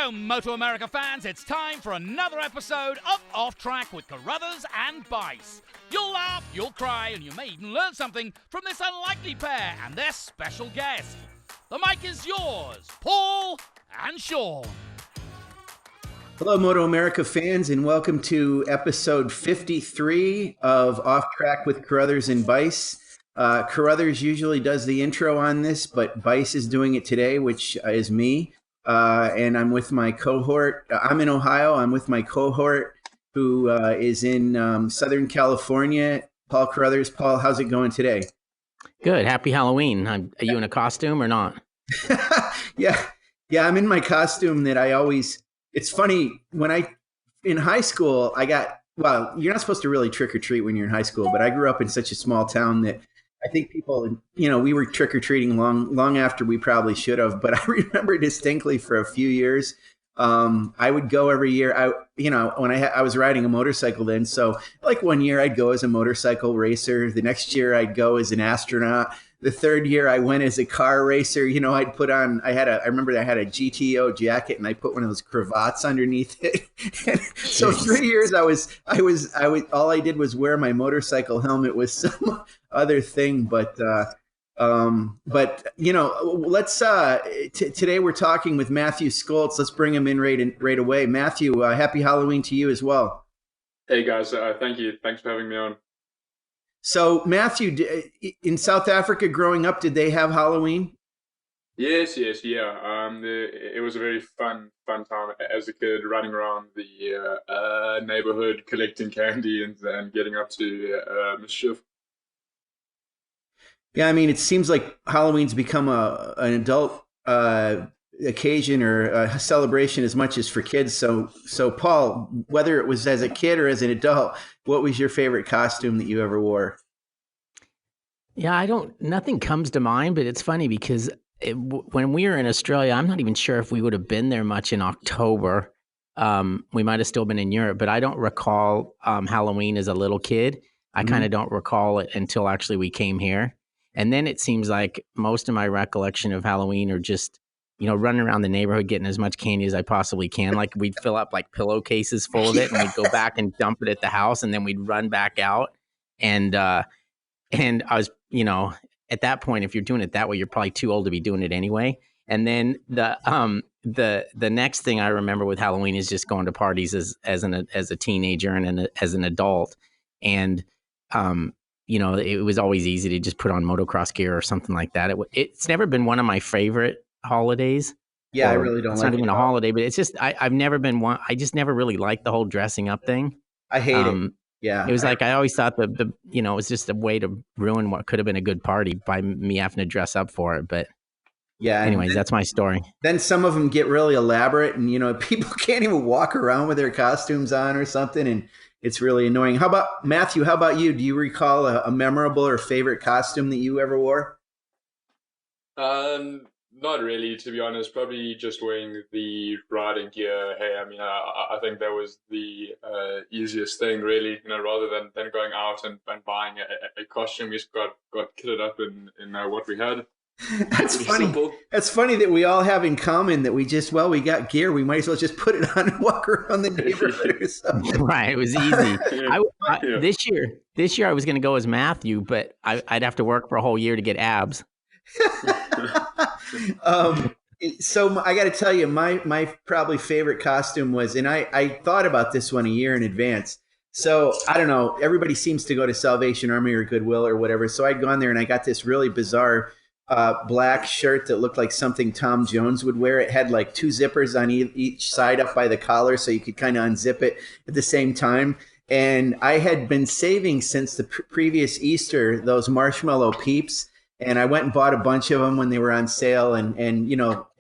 Hello, MotoAmerica fans. It's time for another episode of Off Track with Carruthers and Bice. You'll laugh, you'll cry, and you may even learn something from this unlikely pair and their special guest. The mic is yours, Paul and Sean. Hello, MotoAmerica fans, and welcome to episode 53 of Off Track with Carruthers and Bice. Carruthers usually does the intro on this, but Bice is doing it today, which is me. And I'm with my cohort. I'm in Ohio. I'm with my cohort who is in Southern California, Paul Carruthers. Paul, how's it going today? Good. Happy Halloween. Are you in a costume or not? Yeah, I'm in my costume that I always... It's funny, in high school, well, you're not supposed to really trick or treat when you're in high school, but I grew up in such a small town that I think people, we were trick or treating long after we probably should have. But I remember distinctly for a few years, I would go every year. When I was riding a motorcycle then, so like one year I'd go as a motorcycle racer. The next year I'd go as an astronaut. The third year I went as a car racer. I'd put on, I remember I had a GTO jacket and I put one of those cravats underneath it. So 3 years I was, all I did was wear my motorcycle helmet with some other thing. But let's, today we're talking with Mathew Scholtz. Let's bring him in right away. Mathew, happy Halloween to you as well. Hey guys, thank you. Thanks for having me on. So, Mathew, in South Africa growing up, did they have Halloween? Yes, yeah. It was a very fun time as a kid, running around the neighborhood, collecting candy and getting up to mischief. Yeah, I mean, it seems like Halloween's become an adult occasion or a celebration as much as for kids. So, Paul, whether it was as a kid or as an adult, what was your favorite costume that you ever wore? Yeah, nothing comes to mind, but it's funny because when we were in Australia, I'm not even sure if we would have been there much in October. We might have still been in Europe, but I don't recall Halloween as a little kid. I kind of don't recall it until actually we came here. And then it seems like most of my recollection of Halloween are just, running around the neighborhood, getting as much candy as I possibly can. Like we'd fill up like pillowcases full of it and we'd go back and dump it at the house and then we'd run back out. And I was, at that point, if you're doing it that way, you're probably too old to be doing it anyway. And then the next thing I remember with Halloween is just going to parties as a teenager and as an adult. And, it was always easy to just put on motocross gear or something like that. It's never been one of my favorite holidays. Yeah, I really don't like it. It's not even a holiday, but it's just I've never been one. I just never really liked the whole dressing up thing. I hate it. Yeah, it was like I always thought it was just a way to ruin what could have been a good party by me having to dress up for it. But yeah, anyways, that's my story. Then some of them get really elaborate, and people can't even walk around with their costumes on or something, and it's really annoying. How about Mathew? How about you? Do you recall a memorable or favorite costume that you ever wore? Not really, to be honest. Probably just wearing the riding gear. Hey, I mean, I think that was the easiest thing, really. Rather than going out and buying a costume, we just got kitted up in what we had. That's funny. Simple. That's funny that we all have in common that we got gear. We might as well just put it on and walk around the neighborhood or something. Right. It was easy. This year I was going to go as Mathew, but I'd have to work for a whole year to get abs. So I got to tell you, my probably favorite costume was, and I thought about this one a year in advance. So I don't know, everybody seems to go to Salvation Army or Goodwill or whatever. So I'd gone there and I got this really bizarre black shirt that looked like something Tom Jones would wear. It had like two zippers on each side up by the collar, so you could kind of unzip it at the same time. And I had been saving since the previous Easter those marshmallow peeps. And I went and bought a bunch of them when they were on sale, and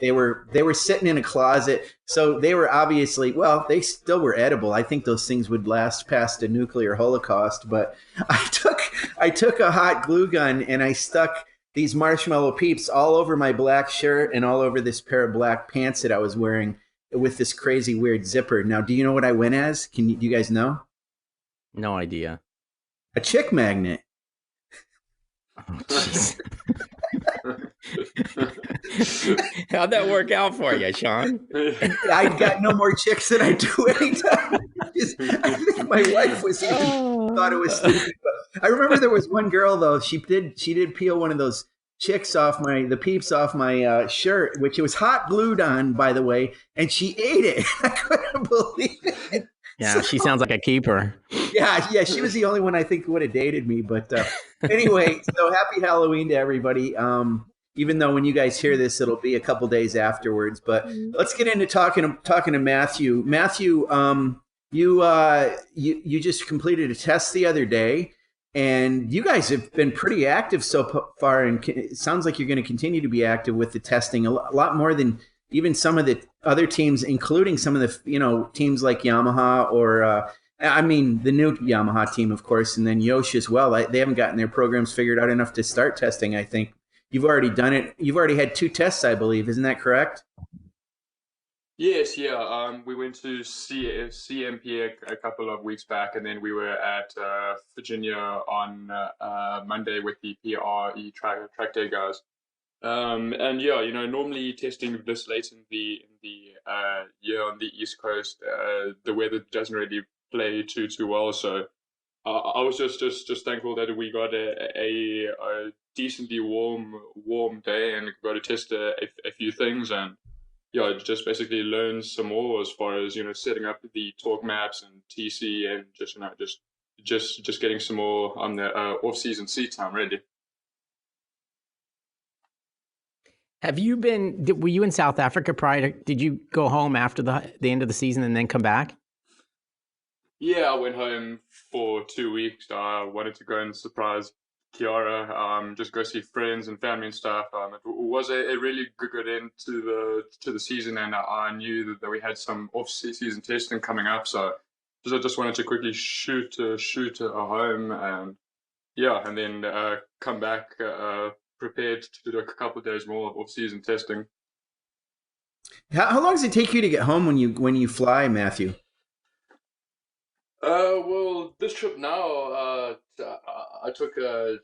they were sitting in a closet, so they were obviously, well, they still were edible. I think those things would last past a nuclear holocaust. But I took a hot glue gun and I stuck these marshmallow peeps all over my black shirt and all over this pair of black pants that I was wearing with this crazy weird zipper. Now, do you know what I went as? Do you guys know? No idea. A chick magnet. Oh, jeez. How'd that work out for you, Sean? I got no more chicks than I do anytime. I think my wife was even thought it was stupid. But I remember there was one girl though. She did peel one of those chicks off the peeps off my shirt, which it was hot glued on, by the way, and she ate it. I couldn't believe it. Yeah, she sounds like a keeper. Yeah, she was the only one I think would have dated me. But anyway, so happy Halloween to everybody. Even though when you guys hear this, it'll be a couple days afterwards. But let's get into talking to Mathew. Mathew, you just completed a test the other day, and you guys have been pretty active so far, and it sounds like you're going to continue to be active with the testing a lot more than even some of the other teams, including some of the teams like Yamaha or the new Yamaha team, of course, and then Yosh as well. They haven't gotten their programs figured out enough to start testing, I think. You've already done it. You've already had 2 tests, I believe. Isn't that correct? Yes, yeah. We went to CMP a couple of weeks back, and then we were at Virginia on Monday with the PRE track day guys. And yeah, normally testing this late in the year on the East Coast, the weather doesn't really play too well. So I was just thankful that we got a decently warm day and got to test a few things, and yeah, just basically learn some more as far as setting up the torque maps and TC, and just getting some more on the off-season seat time ready. Were you in South Africa prior to, did you go home after the end of the season and then come back? Yeah, I went home for 2 weeks. I wanted to go and surprise Kiara, just go see friends and family and stuff. It was a really good end to the season, and I knew that we had some off-season testing coming up, so I just wanted to quickly shoot home, and yeah, and then come back prepared to do a couple of days more of off-season testing. How long does it take you to get home when you fly, Mathew? Well, this trip now, I took a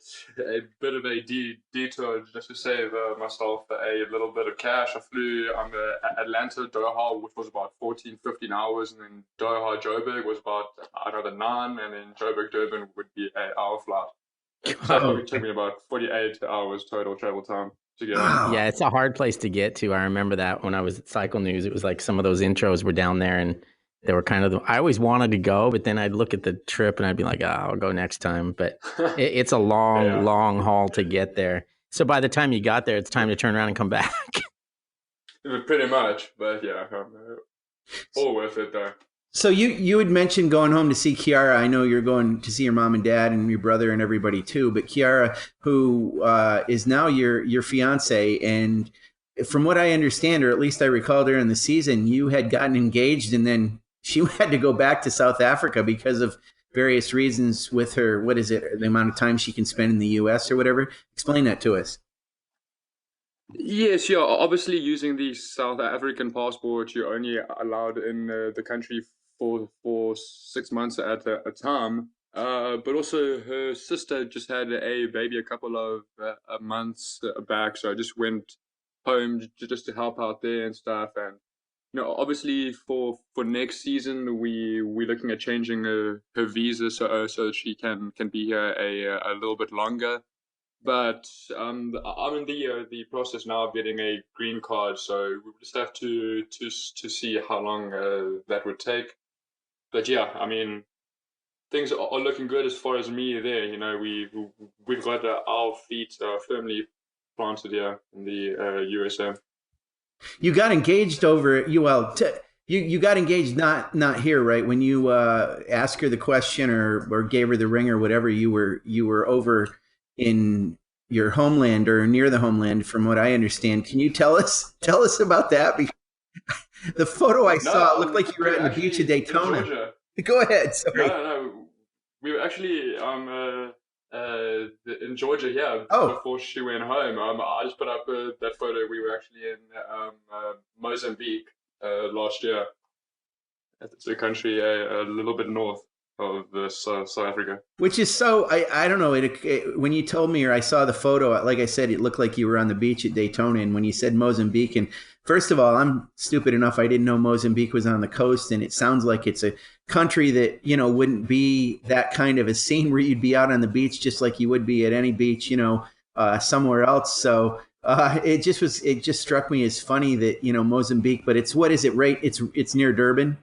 bit of a detour just to save myself a little bit of cash. I flew Atlanta, Doha, which was about 14, 15 hours, and then Doha, Joburg was about another 9, and then Joburg, Durban would be an hour flight. So it took me about 48 hours total travel time to get home. Yeah, it's a hard place to get to. I remember that when I was at Cycle News. It was like some of those intros were down there, and they were kind of I always wanted to go, but then I'd look at the trip and I'd be like, I'll go next time. But it's a long haul to get there. So by the time you got there, it's time to turn around and come back. Pretty much, but yeah, all worth it though. So you had mentioned going home to see Kiara. I know you're going to see your mom and dad and your brother and everybody too. But Kiara, who is now your fiance, and from what I understand, or at least I recall during the season, you had gotten engaged, and then she had to go back to South Africa because of various reasons with her. What is it? The amount of time she can spend in the U.S. or whatever. Explain that to us. Yes, yeah. Obviously, using the South African passport, you're only allowed in the country for 6 months at a time. But also, her sister just had a baby a couple of months back, so I just went home just to help out there and stuff. And obviously, for next season, we're looking at changing her visa so she can be here a little bit longer. But I'm in the process now of getting a green card, so we just have to see how long that would take. But yeah, I mean, things are looking good as far as me there. We've got our feet firmly planted here in the USA. You got engaged you got engaged not here, right? When you asked her the question or gave her the ring or whatever, you were over in your homeland or near the homeland, from what I understand. Can you tell us about that? Because the photo I saw, it looked like you were at the beach of Daytona. Go ahead. Sorry. No. We were actually in Georgia, yeah, before she went home. I just put up that photo. We were actually in Mozambique last year. It's a country a little bit north. South Africa. Which is so, I don't know, when you told me or I saw the photo, like I said, it looked like you were on the beach at Daytona. And when you said Mozambique, and first of all, I'm stupid enough, I didn't know Mozambique was on the coast. And it sounds like it's a country that, wouldn't be that kind of a scene where you'd be out on the beach just like you would be at any beach, somewhere else. So it just struck me as funny that, Mozambique, but what is it, right? It's near Durban.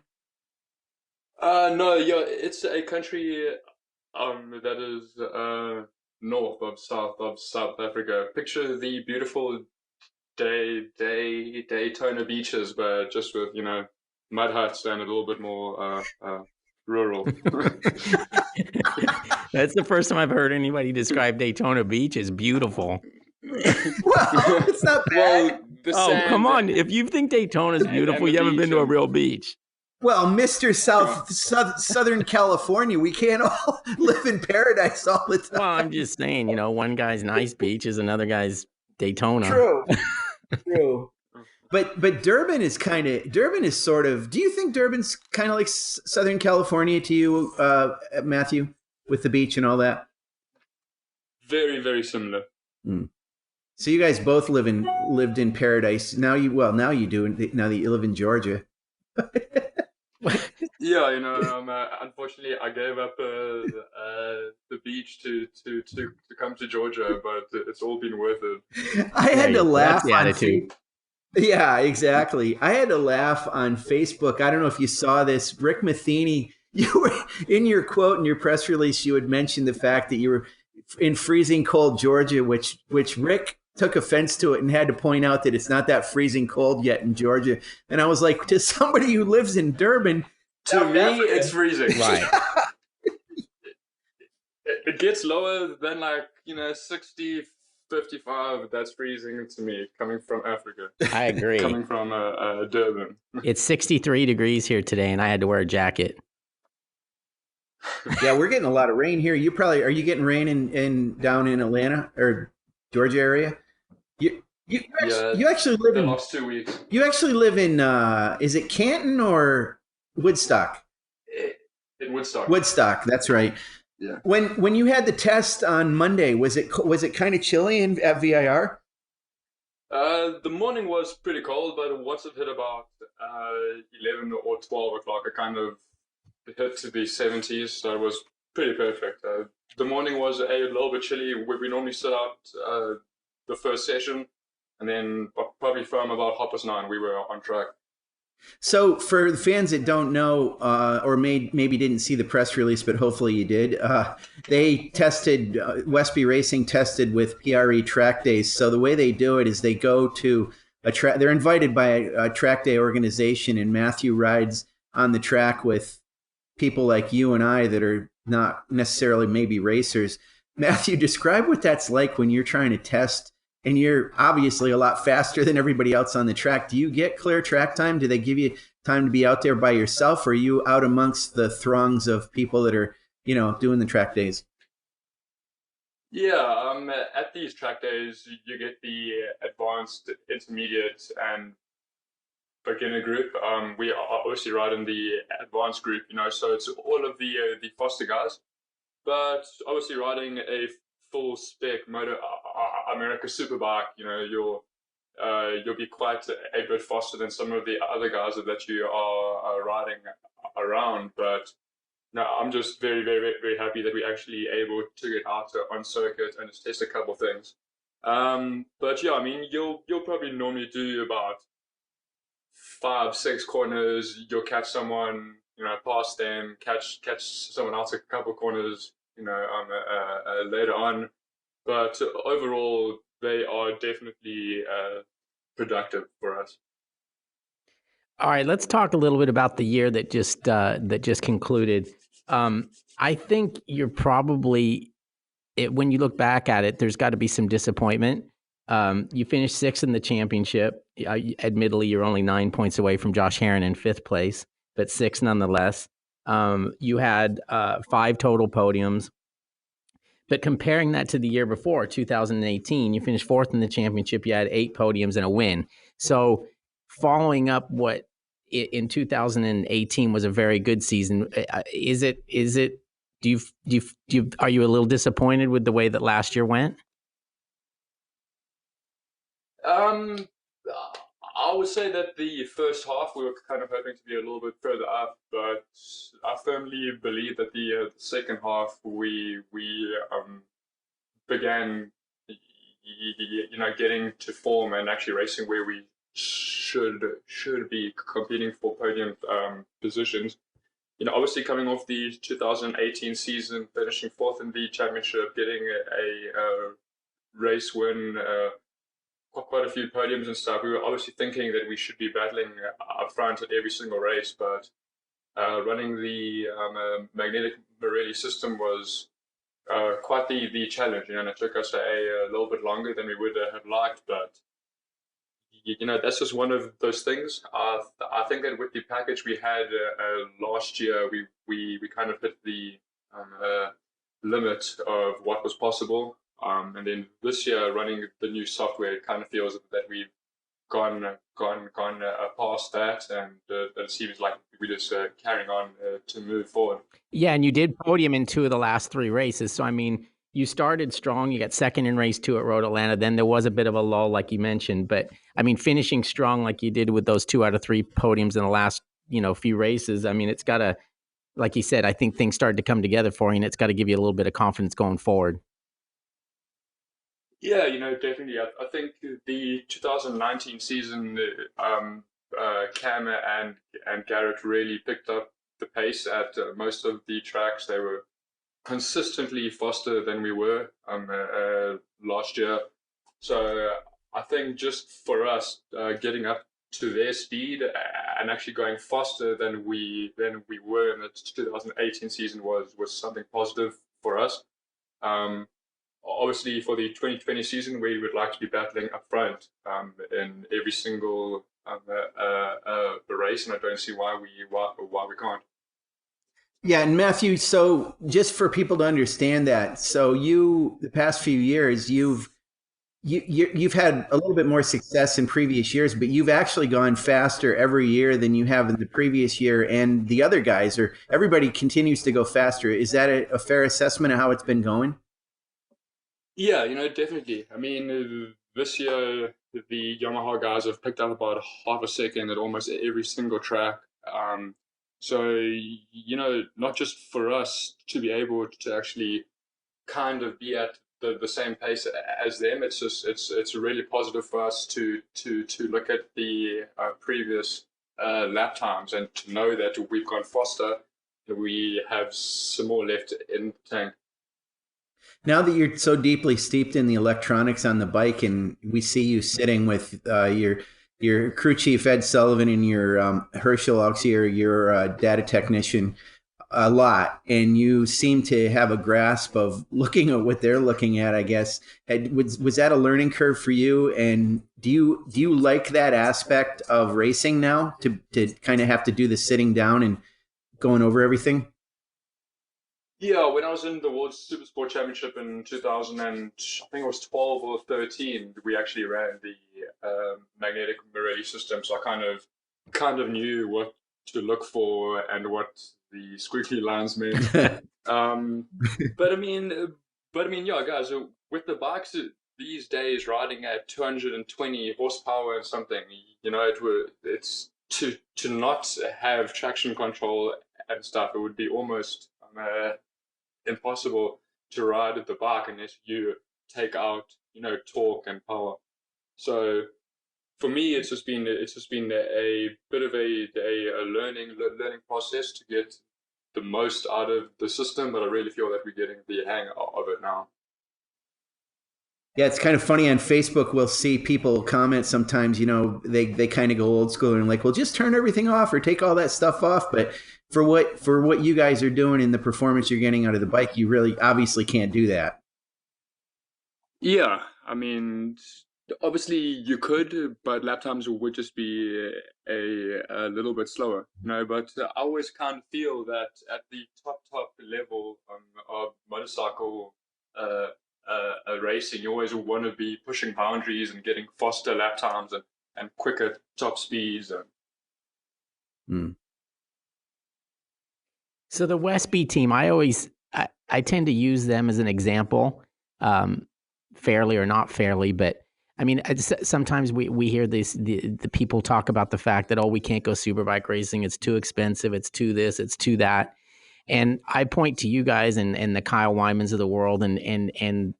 No, yeah, it's a country that is north of South Africa. Picture the beautiful Daytona beaches, but just with mud huts and a little bit more rural. That's the first time I've heard anybody describe Daytona Beach as beautiful. Well, it's not bad. Well, come on! If you think Daytona is beautiful, you haven't been to a real beach. Well, Mr. Southern California, we can't all live in paradise all the time. Well, I'm just saying, one guy's nice beaches, another guy's Daytona. True. But Durban is sort of, do you think Durban's kind of like Southern California to you, Matthew, with the beach and all that? Very, very similar. Mm. So you guys both lived in paradise. Now you do, now that you live in Georgia. Yeah, unfortunately, I gave up the beach to come to Georgia, but it's all been worth it. I had to laugh. That's the attitude. Yeah, exactly. I had to laugh on Facebook. I don't know if you saw this. Rick Matheny, you were in your quote in your press release. You had mentioned the fact that you were in freezing cold Georgia, which Rick took offense to it and had to point out that it's not that freezing cold yet in Georgia. And I was like, to somebody who lives in Durban, to me, it's freezing. Right. It gets lower than 60, 55. That's freezing to me, coming from Africa. I agree. Coming from Durban. It's 63 degrees here today, and I had to wear a jacket. Yeah, we're getting a lot of rain here. Are you getting rain in down in Atlanta or Georgia area? You actually live in the last 2 weeks. You actually live in is it Canton or Woodstock? In Woodstock. Woodstock, that's right. Yeah. When you had the test on Monday, was it kind of chilly at VIR? The morning was pretty cold, but once it hit about 11 or 12 o'clock, it kind of hit to the 70s, so it was pretty perfect. The morning was a little bit chilly. We normally sit out the first session, and then probably from about 9:30 we were on track. So for the fans that don't know or maybe didn't see the press release, but hopefully you did, they tested, Westby Racing tested with PRE track days. So the way they do it is they go to they're invited by a track day organization, and Mathew rides on the track with people like you and I that are not necessarily maybe racers. Mathew, describe what that's like when you're trying to test. And you're obviously a lot faster than everybody else on the track. Do you get clear track time? Do they give you time to be out there by yourself, or are you out amongst the throngs of people that are, doing the track days? Yeah, at these track days, you get the advanced, intermediate, and beginner group. We are obviously riding the advanced group, so it's all of the faster guys. But obviously riding a full spec MotoAmerica Superbike, you'll be quite a bit faster than some of the other guys that you are riding around. But no, I'm just very, very, very happy that we're actually able to get out on circuit and just test a couple of things. But yeah, you'll probably normally do about 5-6 corners. You'll catch someone, pass them, catch someone else a couple of corners, later on. But overall, they are definitely productive for us. All right, let's talk a little bit about the year that just concluded. I think you're probably, when you look back at it, there's got to be some disappointment. You finished 6th in the championship. Admittedly, you're only 9 points away from Josh Herron in 5th place, but 6th nonetheless. You had 5 total podiums. But comparing that to the year before, 2018, you finished 4th in the championship. You had 8 podiums and a win. So following up what in 2018 was a very good season. Is it? Are you a little disappointed with the way that last year went? I would say that the first half we were kind of hoping to be a little bit further up, but I firmly believe that the second half we began, getting to form and actually racing where we should be competing for podium positions. Obviously coming off the 2018 season, finishing fourth in the championship, getting a race win, quite a few podiums and stuff. We were obviously thinking that we should be battling up front at every single race, but running the magnetic Pirelli system was quite the challenge, and it took us a little bit longer than we would have liked, but that's just one of those things. I think that with the package we had last year, we kind of hit the limit of what was possible. And then this year, running the new software, it kind of feels that we've gone past that, and it seems like we're just carrying on to move forward. Yeah, and you did podium in 2 of the last 3 races. So, I mean, you started strong. You got second in race 2 at Road Atlanta. Then there was a bit of a lull, like you mentioned. But, I mean, finishing strong like you did with those 2 out of 3 podiums in the last, few races, I mean, it's got to, like you said, I think things started to come together for you, and it's got to give you a little bit of confidence going forward. Yeah, definitely. I think the 2019 season, Cam and Garrett really picked up the pace at most of the tracks. They were consistently faster than we were last year. So I think just for us, getting up to their speed and actually going faster than we were in the 2018 season was something positive for us. Obviously, for the 2020 season, we would like to be battling up front in every single race, and I don't see why we can't. Yeah, and Matthew, so just for people to understand that, so the past few years, you've had a little bit more success in previous years, but you've actually gone faster every year than you have in the previous year, and the other guys, or everybody continues to go faster. Is that a fair assessment of how it's been going? Yeah, definitely. I mean, this year, the Yamaha guys have picked up about half a second at almost every single track. So, not just for us to be able to actually kind of be at the same pace as them, it's really positive for us to look at the previous lap times and to know that we've gone faster, that we have some more left in the tank. Now that you're so deeply steeped in the electronics on the bike, and we see you sitting with your crew chief Ed Sullivan and your Herschel Auxier, your data technician, a lot, and you seem to have a grasp of looking at what they're looking at, I guess. Was that a learning curve for you? And do you like that aspect of racing now, to kind of have to do the sitting down and going over everything? Yeah, when I was in the World Supersport Championship in 2000, and I think it was 12 or 13, we actually ran the magnetic Pirelli system. So I kind of knew what to look for and what the squiggly lines meant. But I mean, yeah, guys, with the bikes these days riding at 220 horsepower and something, it's to not have traction control and stuff. It would be almost impossible to ride at the bike unless you take out torque and power. So for me, it's just been a bit of a learning process to get the most out of the system, but I really feel that we're getting the hang of it now. Yeah, it's kind of funny on Facebook. We'll see people comment sometimes, they kind of go old school and like, well, just turn everything off or take all that stuff off. But for what you guys are doing and the performance you're getting out of the bike, you really obviously can't do that. Yeah, I mean, obviously you could, but lap times would just be a little bit slower, But I always kind of feel that at the top level of motorcycle racing, you always want to be pushing boundaries and getting faster lap times and quicker top speeds. Mm. So the Westby team, I tend to use them as an example, fairly or not fairly, but I mean, sometimes we hear the people talk about the fact that, oh, we can't go superbike racing. It's too expensive. It's too this, it's too that. And I point to you guys and the Kyle Wymans of the world and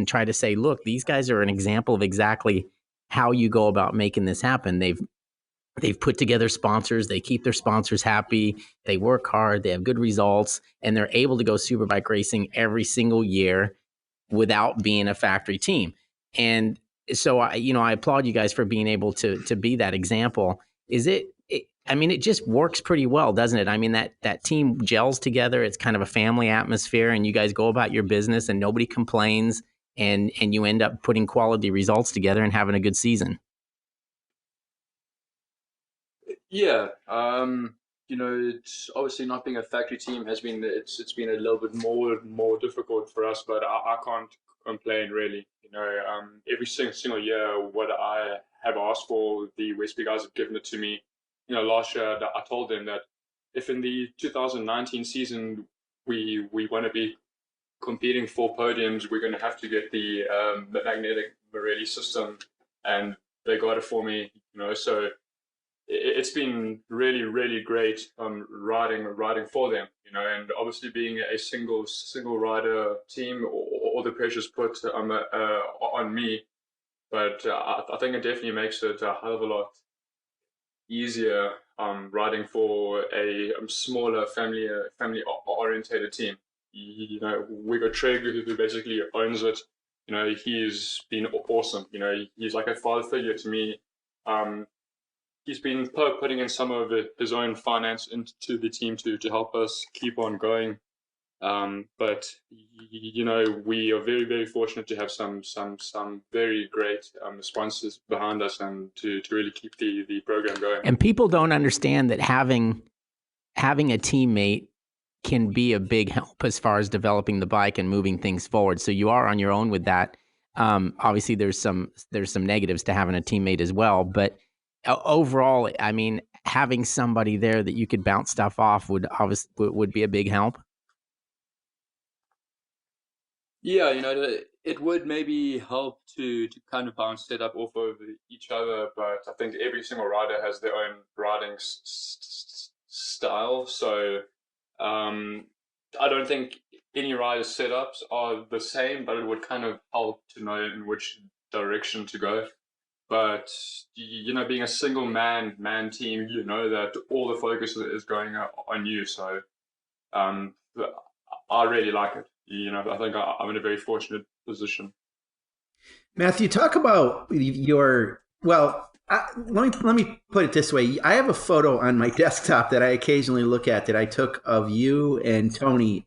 try to say, look, these guys are an example of exactly how you go about making this happen. They've put together sponsors. They keep their sponsors happy. They work hard. They have good results, and they're able to go superbike racing every single year without being a factory team. And so I applaud you guys for being able to be that example. I mean, it just works pretty well, doesn't it? I mean, that team gels together. It's kind of a family atmosphere, and you guys go about your business and nobody complains, and you end up putting quality results together and having a good season. Yeah, it's obviously not being a factory team has been it's been a little bit more difficult for us, but I can't complain really. Every single year, what I have asked for, the Westby guys have given it to me. Last year I told them that if in the 2019 season we want to be competing for podiums, we're going to have to get the magnetic Morelli system, and they got it for me. So it's been really, really great riding for them, and obviously being a single rider team, all the pressure's put on me, but I think it definitely makes it a hell of a lot easier riding for a smaller family orientated team. We got Treg who basically owns it. He's been awesome. He's like a father figure to me. He's been putting in some of his own finance into the team to help us keep on going. But we are very, very fortunate to have some very great sponsors behind us and to really keep the program going. And people don't understand that having a teammate can be a big help as far as developing the bike and moving things forward. So you are on your own with that. Obviously, there's some negatives to having a teammate as well, but overall, I mean, having somebody there that you could bounce stuff off would be a big help. Yeah, it would maybe help to kind of bounce it up off of each other, but I think every single rider has their own riding style. So I don't think any rider's setups are the same, but it would kind of help to know in which direction to go. But being a single man team, that all the focus is going on you. So I really like it. I think I'm in a very fortunate position. Matthew, talk about your let me put it this way. I have a photo on my desktop that I occasionally look at that I took of you and Tony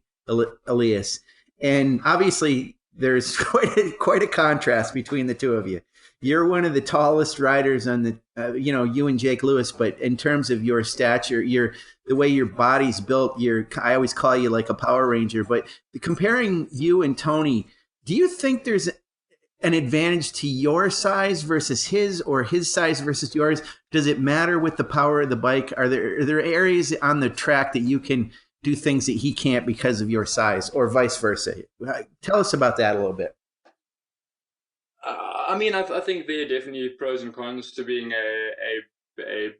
Elias, and obviously there's quite a contrast between the two of you. You're one of the tallest riders on the, you and Jake Lewis, but in terms of your stature, the way your body's built, I always call you like a Power Ranger, but comparing you and Tony, do you think there's an advantage to your size versus his, or his size versus yours? Does it matter with the power of the bike? Are there areas on the track that you can do things that he can't because of your size, or vice versa? Tell us about that a little bit. I mean, I think there are definitely pros and cons to being a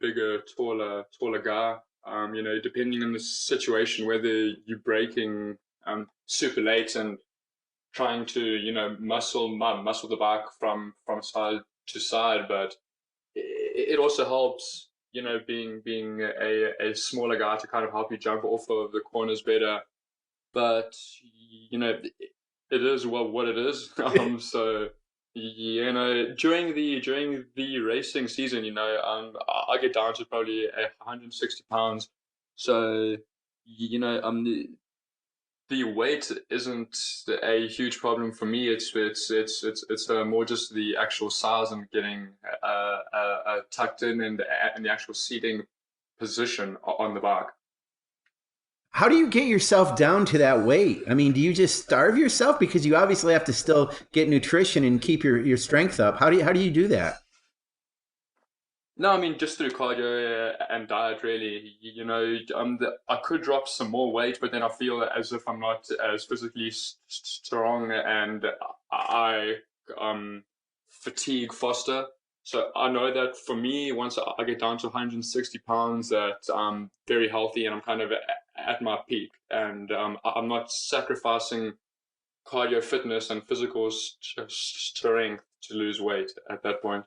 bigger, taller guy. Depending on the situation, whether you're braking super late and trying to muscle the bike from side to side, but it also helps being a smaller guy to kind of help you jump off of the corners better. But it is what it is. So. During the racing season, I get down to probably 160 pounds. So, the weight isn't a huge problem for me. It's more just the actual size and getting tucked in and the actual seating position on the bike. How do you get yourself down to that weight? I mean, do you just starve yourself? Because you obviously have to still get nutrition and keep your strength up. How do you do that? No, I mean just through cardio and diet, really. I could drop some more weight, but then I feel as if I'm not as physically strong, and I fatigue faster. So I know that for me, once I get down to 160 pounds, that I'm very healthy and I'm kind of at my peak, and I'm not sacrificing cardio fitness and physical strength to lose weight at that point.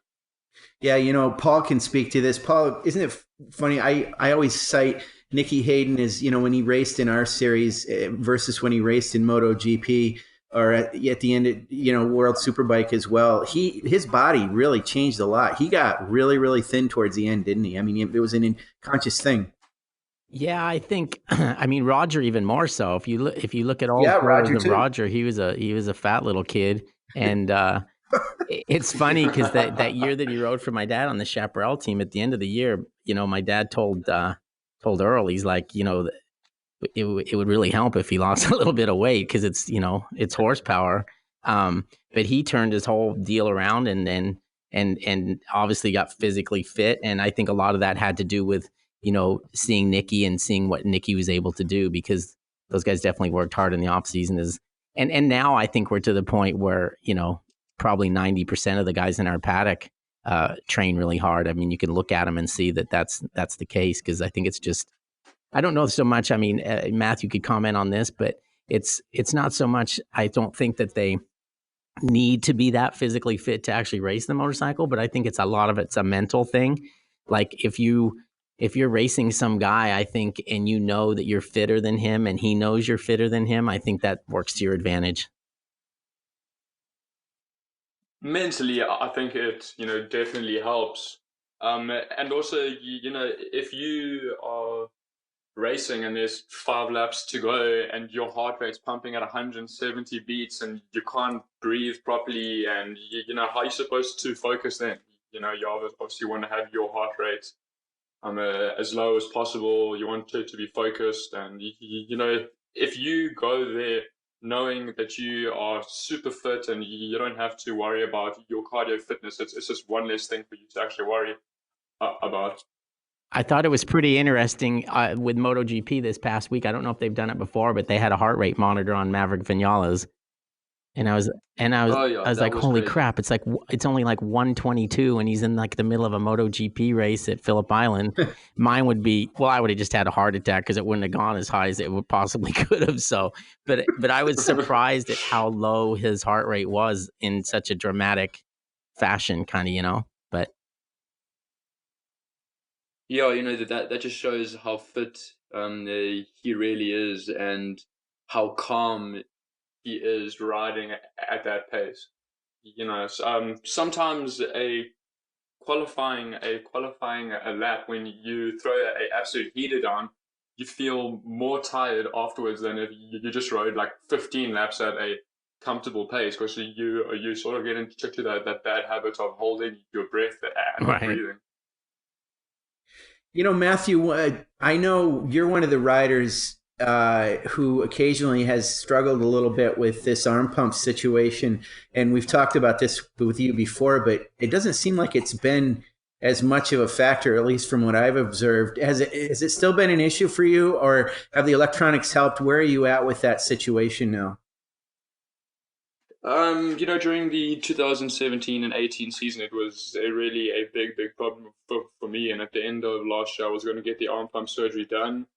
Yeah, Paul can speak to this. Paul, isn't it funny? I always cite Nicky Hayden as, when he raced in our series versus when he raced in MotoGP or at the end of, World Superbike as well. His body really changed a lot. He got really, really thin towards the end, didn't he? I mean, it was an unconscious thing. Yeah, I think. I mean, Roger even more so. If you look at all Roger of Roger, he was a fat little kid, and it's funny because that year that he rode for my dad on the Chaparral team, at the end of the year, my dad told Earl, he's like, it would really help if he lost a little bit of weight because it's horsepower. But he turned his whole deal around and obviously got physically fit, and I think a lot of that had to do with seeing Nicky and seeing what Nicky was able to do, because those guys definitely worked hard in the off season. And now I think we're to the point where, probably 90% of the guys in our paddock train really hard. I mean, you can look at them and see that that's the case, because I think it's just, I don't know so much. I mean, Matthew could comment on this, but it's not so much, I don't think that they need to be that physically fit to actually race the motorcycle, but I think it's a lot of it's a mental thing. Like if you're racing some guy, I think, and that you're fitter than him and he knows you're fitter than him, I think that works to your advantage. Mentally, I think it, definitely helps. And also, if you are racing and there's 5 laps to go and your heart rate's pumping at 170 beats and you can't breathe properly, and how are you supposed to focus then? You obviously want to have your heart rate as low as possible. You want it to be focused, and if you go there knowing that you are super fit and you don't have to worry about your cardio fitness, it's just one less thing for you to actually worry about. I thought it was pretty interesting with MotoGP this past week. I don't know if they've done it before, but they had a heart rate monitor on Maverick Vinales. And I was like, holy crazy crap! It's like it's only like 122, and he's in like the middle of a MotoGP race at Phillip Island. Mine would be, well, I would have just had a heart attack because it wouldn't have gone as high as it would possibly could have. So, but I was surprised at how low his heart rate was in such a dramatic fashion, kind of, But yeah, that just shows how fit he really is, and how calm he is riding at that pace. Sometimes a qualifying a lap, when you throw a absolute heater down, you feel more tired afterwards than if you just rode like 15 laps at a comfortable pace, because you sort of get into that bad habit of holding your breath and not breathing. Matthew, I know you're one of the riders who occasionally has struggled a little bit with this arm pump situation. And we've talked about this with you before, but it doesn't seem like it's been as much of a factor, at least from what I've observed. Has it still been an issue for you, or have the electronics helped? Where are you at with that situation now? During the 2017 and 18 season, it was really a big problem for me. And at the end of last year, I was going to get the arm pump surgery done.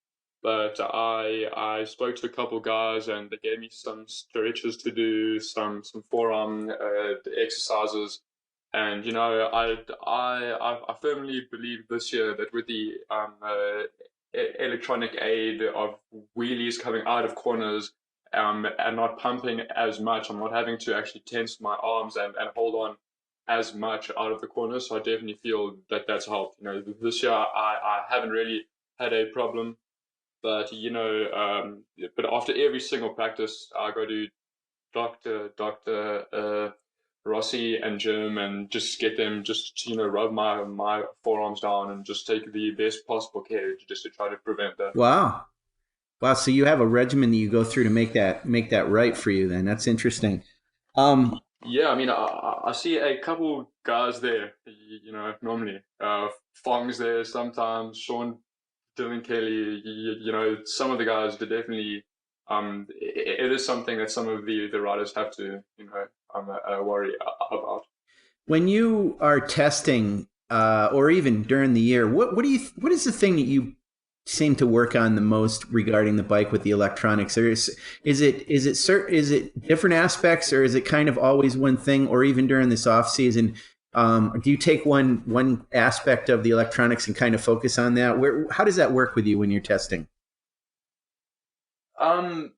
But I spoke to a couple guys, and they gave me some stretches to do, some forearm exercises, and I firmly believe this year that with the electronic aid of wheelies coming out of corners and not pumping as much, I'm not having to actually tense my arms and hold on as much out of the corners. So I definitely feel that that's helped. This year I haven't really had a problem. But but after every single practice, I go to Dr. Rossi and Jim, and just get them just to, rub my forearms down and just take the best possible care just to try to prevent that. Wow. So you have a regimen that you go through to make that right for you. Then that's interesting. Yeah, I mean, I see a couple guys there, normally. Fong's there sometimes, Sean, Dylan Kelly, some of the guys are definitely, it is something that some of the riders have to, worry about. When you are testing, or even during the year, what is the thing that you seem to work on the most regarding the bike with the electronics? Or is it different aspects, or is it kind of always one thing? Or even during this off season, do you take one aspect of the electronics and kind of focus on that? How does that work with you when you're testing? Um,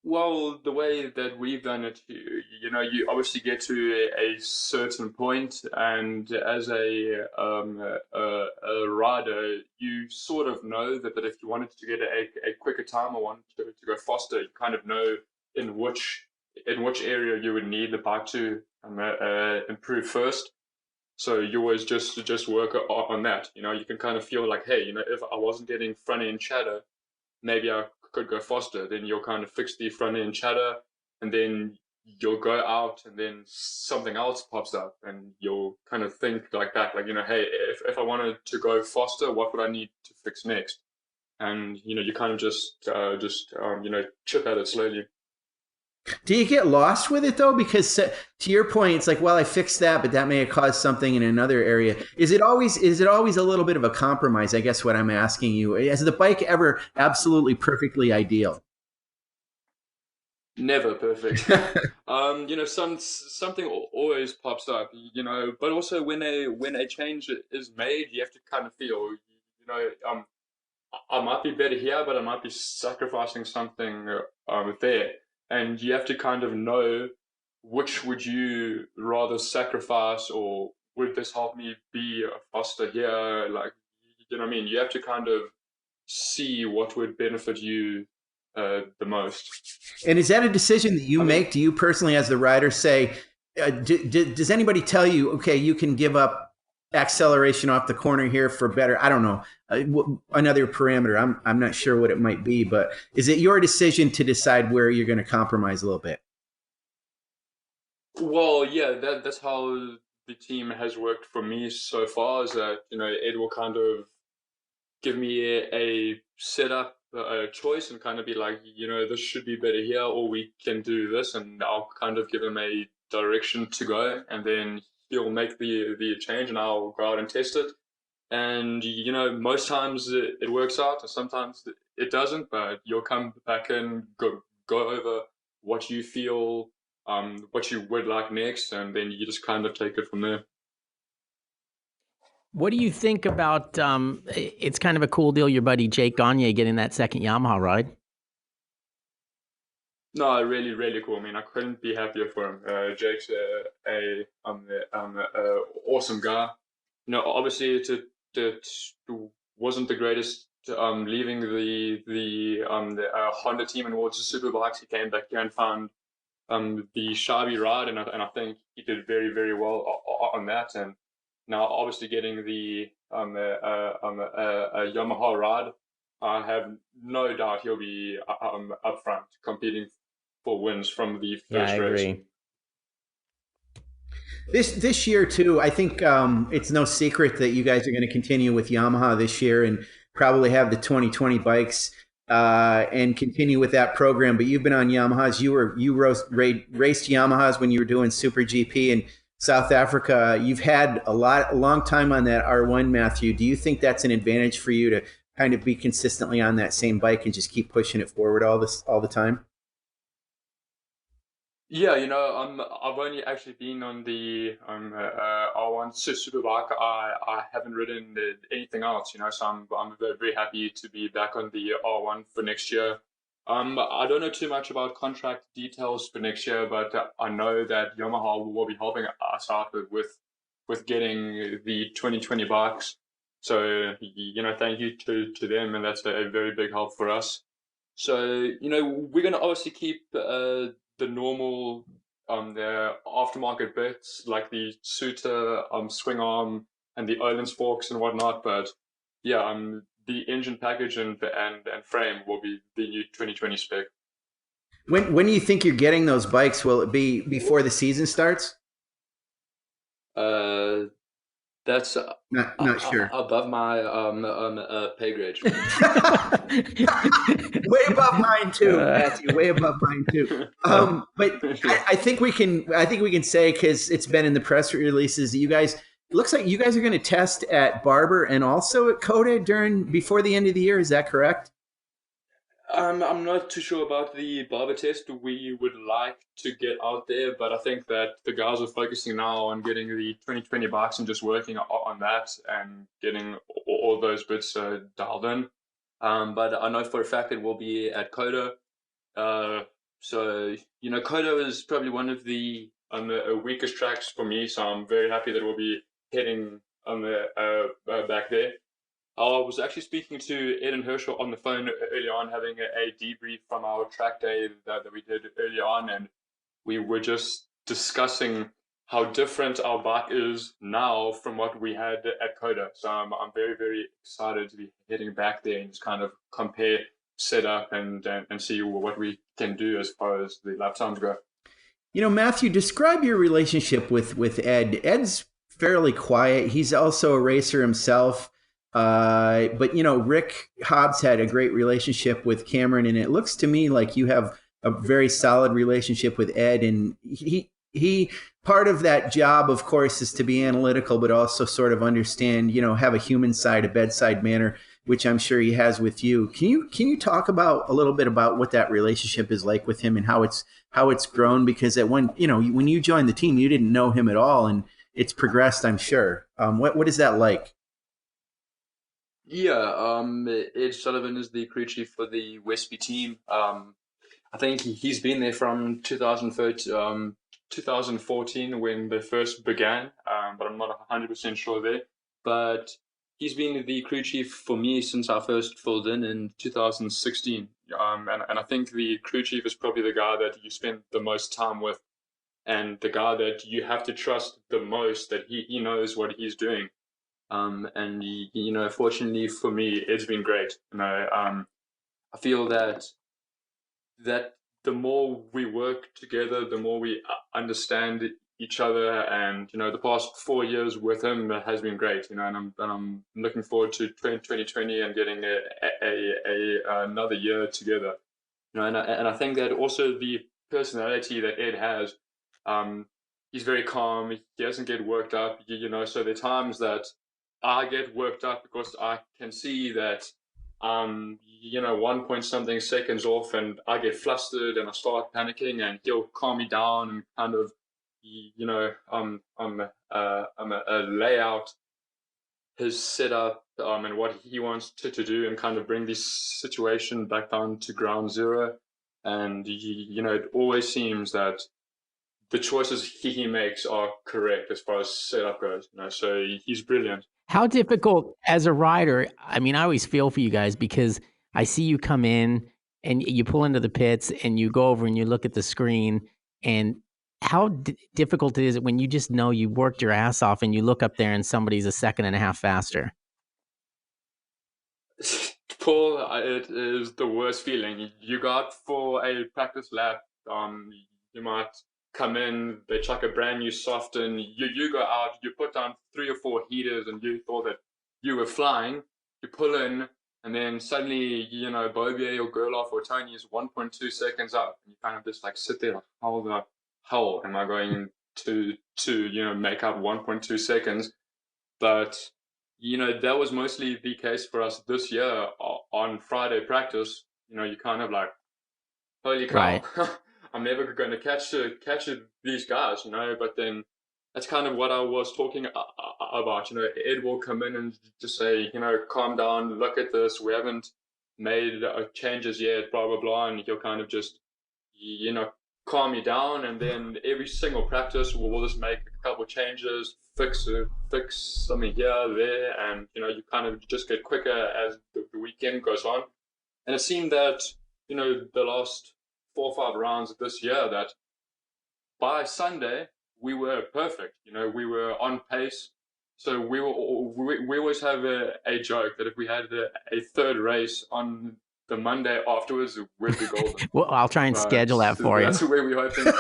Well, the way that we've done it, you obviously get to a certain point, and as a rider, you sort of know that if you wanted to get a quicker time or want to go faster, you kind of know in which area you would need the bike to improve first. So you always just work on that. You can kind of feel like, hey, if I wasn't getting front end chatter, maybe I could go faster. Then you'll kind of fix the front end chatter, and then you'll go out, and then something else pops up, and you'll kind of think like that, like, hey, if I wanted to go faster, what would I need to fix next? And you kind of just chip at it slowly. Do you get lost with it though? Because to your point, it's like, well, I fixed that, but that may have caused something in another area. Is it always a little bit of a compromise? I guess what I'm asking you, is the bike ever absolutely perfectly ideal? Never perfect. Something always pops up, but also when a change is made, you have to kind of feel, I might be better here, but I might be sacrificing something there. And you have to kind of know, which would you rather sacrifice, or would this help me be faster here? Like, you know what I mean? You have to kind of see what would benefit you the most. And is that a decision that you I mean, make? Do you personally, as the rider, say, does anybody tell you, okay, you can give up acceleration off the corner here for better? I don't know, another parameter. I'm not sure what it might be, but is it your decision to decide where you're going to compromise a little bit? well, yeah, that's how the team has worked for me so far. Is that Ed will kind of give me a setup, a choice, and kind of be like, this should be better here, or we can do this, and I'll kind of give him a direction to go, and then he'll make the change, and I'll go out and test it. And most times it works out, and sometimes it doesn't. But you'll come back and go over what you feel, what you would like next, and then you just kind of take it from there. What do you think about? It's kind of a cool deal. Your buddy Jake Gagne getting that second Yamaha ride. No, really, really cool. I mean, I couldn't be happier for him. Jake's a awesome guy. Obviously, it wasn't the greatest. Leaving the Honda team and towards the Superbikes, he came back here and found the Shabby ride, and I think he did very, very well on that. And now, obviously, getting the a Yamaha ride, I have no doubt he'll be up front competing for wins from the Yeah, I first race. agree. This year too, I think it's no secret that you guys are going to continue with Yamaha this year and probably have the 2020 bikes and continue with that program. But you've been on Yamahas. Raced Yamahas when you were doing Super GP in South Africa. You've had a long time on that R1, Mathew. Do you think that's an advantage for you to kind of be consistently on that same bike and just keep pushing it forward all the time? Yeah, I've only actually been on the R1 Superbike. I haven't ridden anything else, so I'm very, very happy to be back on the R1 for next year. I don't know too much about contract details for next year, but I know that Yamaha will be helping us out with getting the 2020 bikes. So, thank you to them, and that's a very big help for us. So, we're going to obviously keep the normal the aftermarket bits like the Suter swing arm and the Öhlins forks and whatnot, but yeah, the engine package and frame will be the new 2020 spec. When do you think you're getting those bikes? Will it be before the season starts? That's Not sure. above my pay grade. Way above mine too, Matthew. Way above mine too. But I think we can. I think we can say, because it's been in the press releases, that you guys. It looks like you guys are going to test at Barber and also at Coda before the end of the year. Is that correct? I'm not too sure about the barber test. We would like to get out there, but I think that the guys are focusing now on getting the 2020 bikes and just working on that and getting all those bits dialed in. But I know for a fact it will be at Coda. So, Coda is probably one of the weakest tracks for me, so I'm very happy that we'll be heading back there. I was actually speaking to Ed and Herschel on the phone earlier on, having a debrief from our track day that we did earlier on, and we were just discussing how different our bike is now from what we had at Coda. So I'm very, very excited to be heading back there and just kind of compare setup and see what we can do as far as the lap times go. Matthew, describe your relationship with Ed. Ed's fairly quiet. He's also a racer himself. But Rick Hobbs had a great relationship with Cameron, and it looks to me like you have a very solid relationship with Ed. And he part of that job, of course, is to be analytical, but also sort of understand, have a human side, a bedside manner, which I'm sure he has with you. Can you talk about a little bit about what that relationship is like with him and how it's grown? Because when you joined the team, you didn't know him at all, and it's progressed, I'm sure. What is that like? Yeah, Ed Sullivan is the crew chief for the Westby team. I think he's been there from 2014 when they first began, but I'm not 100% sure there. But he's been the crew chief for me since I first filled in 2016. And I think the crew chief is probably the guy that you spend the most time with, and the guy that you have to trust the most, that he knows what he's doing. Fortunately for me, it's been great. I feel that the more we work together, the more we understand each other. And the past 4 years with him has been great. And I'm looking forward to 2020 and getting another year together. And I think that also the personality that Ed has, he's very calm. He doesn't get worked up. So there are times that I get worked up because I can see that 1 point something seconds off, and I get flustered and I start panicking, and he'll calm me down and kind of lay out his setup and what he wants to do, and kind of bring this situation back down to ground zero. And it always seems that the choices he makes are correct as far as setup goes. So he's brilliant. How difficult as a rider? I mean, I always feel for you guys because I see you come in and you pull into the pits and you go over and you look at the screen, and how difficult is it when you just know you worked your ass off and you look up there and somebody's a second and a half faster? Paul, it is the worst feeling. You go out for a practice lap, you might come in, they chuck a brand new soft in, you go out, you put down 3 or 4 heaters and you thought that you were flying, you pull in, and then suddenly, Bobier or Gerloff or Tony is 1.2 seconds up, and you kind of just like sit there like, how the hell am I going to make up 1.2 seconds? But that was mostly the case for us this year on Friday practice. You kind of like, holy cow, right. I'm never going to catch these guys, but then that's kind of what I was talking about. Ed will come in and just say, calm down, look at this, we haven't made changes yet, blah, blah, blah, and he'll kind of just, calm you down, and then every single practice we'll just make a couple of changes, fix something here, there, and, you kind of just get quicker as the weekend goes on. And it seemed that, the last 4 or 5 rounds of this year, that by Sunday we were perfect. We were on pace. So we always have a joke that if we had a third race on the Monday afterwards would be golden. Well, I'll try and schedule that for you. That's where we're hoping.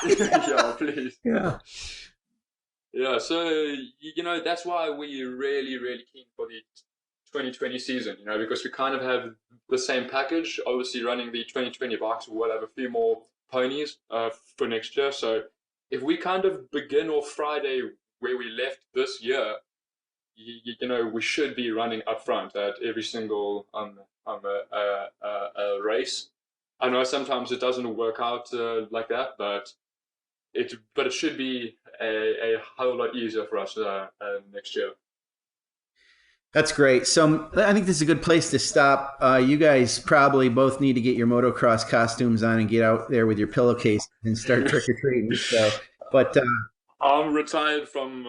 Yeah, please. Yeah. Yeah, so, that's why we're really, really keen for the 2020 season, because we kind of have the same package. Obviously, running the 2020 bikes, we'll have a few more ponies for next year. So if we kind of begin off Friday where we left this year, we should be running up front at every single race. I know sometimes it doesn't work out like that, but it should be a whole lot easier for us next year. That's great. So I think this is a good place to stop. You guys probably both need to get your motocross costumes on and get out there with your pillowcase and start trick-or-treating. But I'm retired from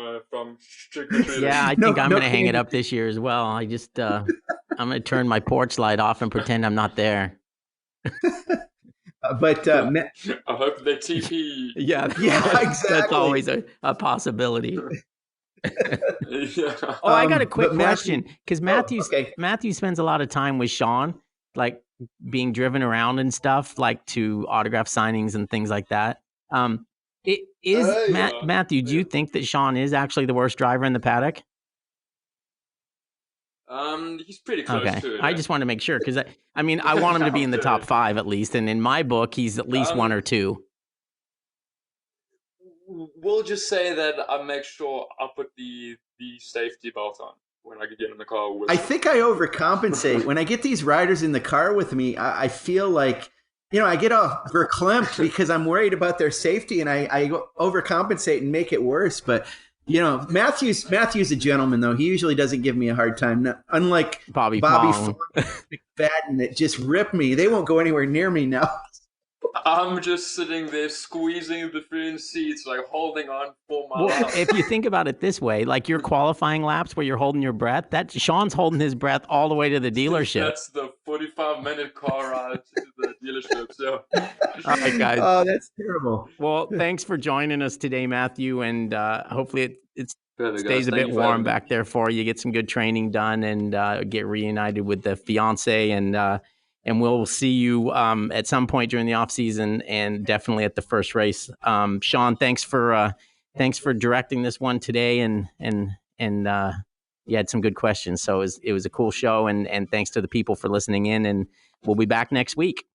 trick-or-treating. Yeah, I think I'm going to hang it up this year as well. I'm going to turn my porch light off and pretend I'm not there. But I hope they TP. Yeah, exactly. That's always a possibility. Yeah. Oh, I got a quick question, because okay. Matthew spends a lot of time with Sean, like being driven around and stuff, like to autograph signings and things like that. Matthew, do you think that Sean is actually the worst driver in the paddock? He's pretty close to it. I just want to make sure, because I want him to be in the top 5 at least, and in my book, he's at least 1 or 2. We'll just say that I make sure I put the safety belt on when I get in the car. I think I overcompensate. When I get these riders in the car with me, I feel like, I get all verklempt because I'm worried about their safety, and I overcompensate and make it worse. But, Matthew's a gentleman, though. He usually doesn't give me a hard time. Unlike Bobby McFadden that just rip me. They won't go anywhere near me now. I'm just sitting there squeezing the front seats, like holding on for my life. If you think about it this way, like your qualifying laps where you're holding your breath, Sean's holding his breath all the way to the dealership. That's the 45-minute car ride to the dealership. So, all right, guys. Oh, that's terrible. Well, thanks for joining us today, Matthew, and hopefully it stays a bit warm back there for you. Get some good training done, and get reunited with the fiance, and we'll see you at some point during the off season, and definitely at the first race. Sean, thanks for directing this one today, and you had some good questions. So it was a cool show, and thanks to the people for listening in, and we'll be back next week.